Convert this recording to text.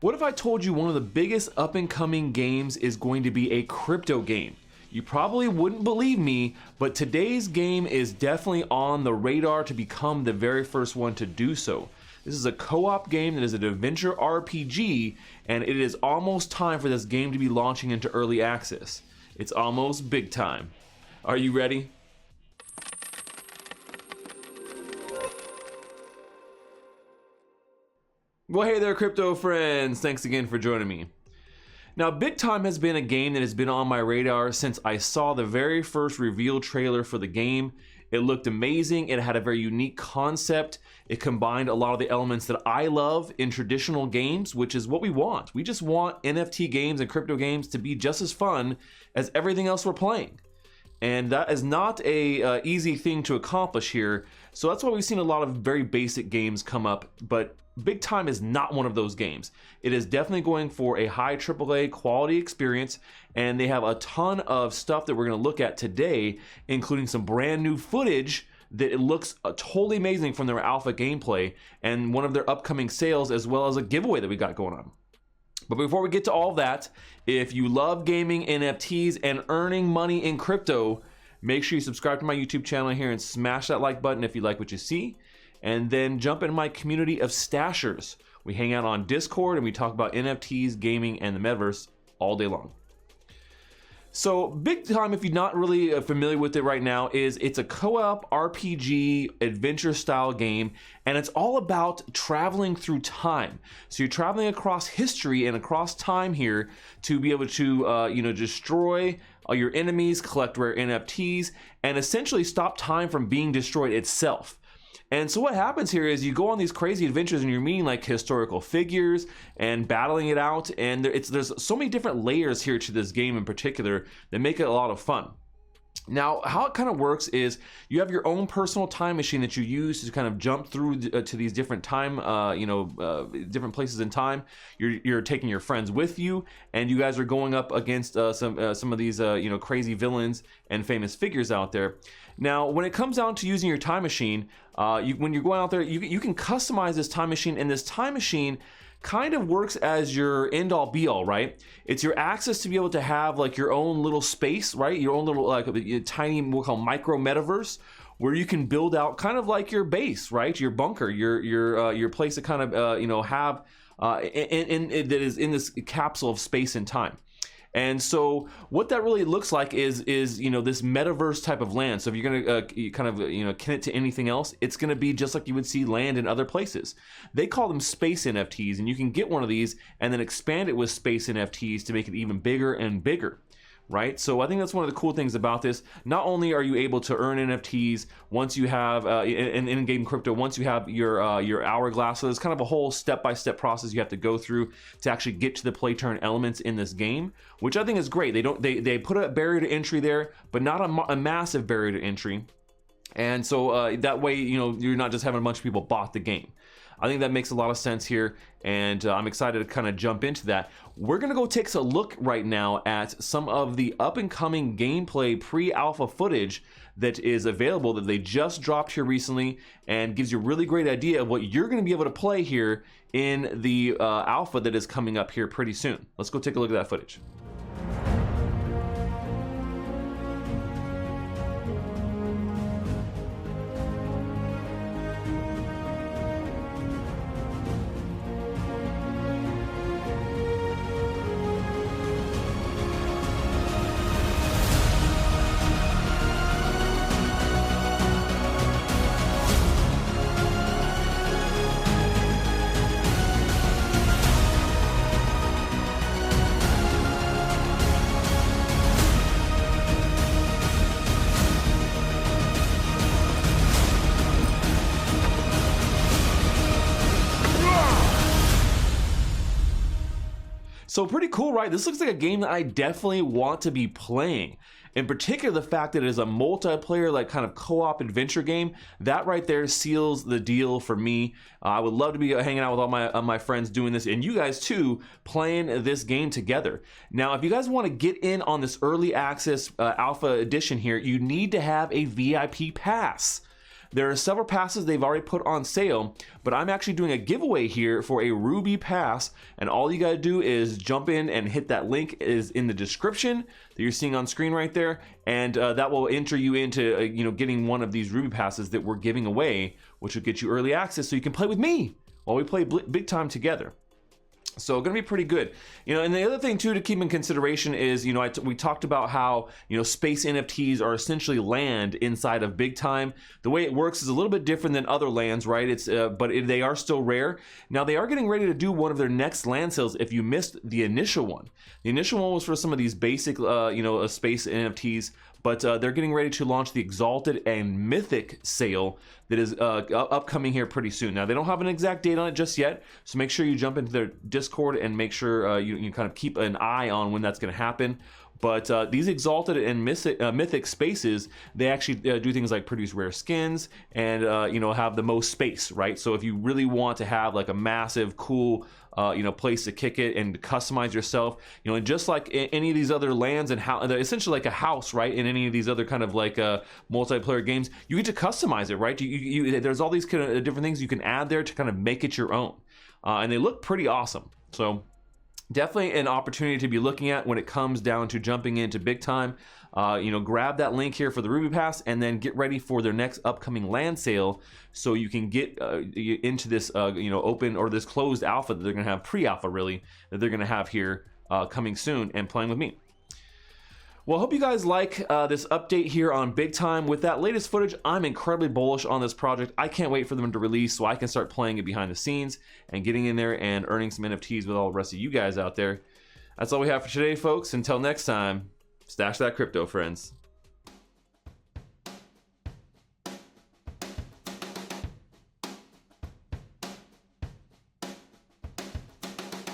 What if I told you one of the biggest up and coming games is going to be a crypto game? You probably wouldn't believe me, but today's game is definitely on the radar to become the very first one to do so. This is a co-op game that is an adventure RPG, and it is almost time for this game to be launching into early access. It's almost big time. Are you ready? Well, hey there, crypto friends. Thanks again for joining me. Now, Big Time has been a game that has been on my radar since I saw the very first reveal trailer for the game. It looked amazing. It had a very unique concept. It combined a lot of the elements that I love in traditional games, which is what we want. We just want NFT games and crypto games to be just as fun as everything else we're playing. And that is not a easy thing to accomplish here. So that's why we've seen a lot of very basic games come up, but Big Time is not one of those games. It is definitely going for a high AAA quality experience, and they have a ton of stuff that we're going to look at today, including some brand new footage that it looks totally amazing from their alpha gameplay and one of their upcoming sales, as well as a giveaway that we got going on. But before we get to all that, if you love gaming, NFTs, and earning money in crypto, make sure you subscribe to my YouTube channel here and smash that like button if you like what you see. And then jump in my community of Stachers. We hang out on Discord and we talk about NFTs, gaming, and the Metaverse all day long. So Big Time, if you're not really familiar with it right now, it's a co-op RPG adventure style game, and it's all about traveling through time. So you're traveling across history and across time here to be able to destroy all your enemies, collect rare NFTs, and essentially stop time from being destroyed itself. And so what happens here is you go on these crazy adventures and you're meeting like historical figures and battling it out, and there's so many different layers here to this game in particular that make it a lot of fun. Now, how it kind of works is you have your own personal time machine that you use to kind of jump through to these different time, different places in time. You're taking your friends with you, and you guys are going up against some of these crazy villains and famous figures out there. Now, when it comes down to using your time machine, when you're going out there, you can customize this time machine, and this time machine kind of works as your end all be all, right? It's your access to be able to have like your own little space, right? Your own little like a tiny, we'll call micro metaverse, where you can build out kind of like your base, right? Your bunker, your place to kind of have that is in this capsule of space and time. And so what that really looks like is this metaverse type of land. So if you're going to kin it to anything else, it's going to be just like you would see land in other places. They call them space NFTs, and you can get one of these and then expand it with space NFTs to make it even bigger and bigger. Right? So I think that's one of the cool things about this. Not only are you able to earn NFTs once you have in-game crypto, once you have your hourglass, so there's kind of a whole step-by-step process you have to go through to actually get to the play turn elements in this game, which I think is great. They put a barrier to entry there, but not a massive barrier to entry. And so that way, you're not just having a bunch of people bought the game. I think that makes a lot of sense here, and I'm excited to kind of jump into that. We're gonna go take a look right now at some of the up-and-coming gameplay pre-alpha footage that is available that they just dropped here recently, and gives you a really great idea of what you're gonna be able to play here in the alpha that is coming up here pretty soon. Let's go take a look at that footage. So pretty cool, right? This looks like a game that I definitely want to be playing. In particular, the fact that it is a multiplayer, like kind of co-op adventure game, that right there seals the deal for me. I would love to be hanging out with all my friends doing this, and you guys too, playing this game together. Now, if you guys want to get in on this early access alpha edition here, you need to have a VIP pass. There are several passes they've already put on sale, but I'm actually doing a giveaway here for a Ruby Pass, and all you gotta do is jump in and hit that link is in the description that you're seeing on screen right there, and that will enter you into getting one of these Ruby Passes that we're giving away, which will get you early access so you can play with me while we play big time together. So gonna be pretty good, and the other thing too to keep in consideration is, we talked about how, space NFTs are essentially land inside of big time. The way it works is a little bit different than other lands, right? They are still rare. Now they are getting ready to do one of their next land sales if you missed the initial one. The initial one was for some of these basic, space NFTs, but they're getting ready to launch the Exalted and Mythic sale that is upcoming here pretty soon. Now, they don't have an exact date on it just yet, so make sure you jump into their Discord and make sure you kind of keep an eye on when that's going to happen. But these Exalted and Mythic spaces, they actually do things like produce rare skins and have the most space, right? So if you really want to have like a massive, cool place to kick it and customize yourself, and just like any of these other lands and how they're essentially like a house, right? In any of these other kind of like multiplayer games, you get to customize it, right? There's all these kind of different things you can add there to kind of make it your own, and they look pretty awesome. So definitely an opportunity to be looking at when it comes down to jumping into big time. Grab that link here for the Ruby Pass and then get ready for their next upcoming land sale so you can get into this open or this closed alpha that they're gonna have, pre-alpha really, that they're gonna have here coming soon and playing with me. Well, I hope you guys like this update here on Big Time. With that latest footage, I'm incredibly bullish on this project. I can't wait for them to release so I can start playing it behind the scenes and getting in there and earning some NFTs with all the rest of you guys out there. That's all we have for today, folks. Until next time, stash that crypto, friends.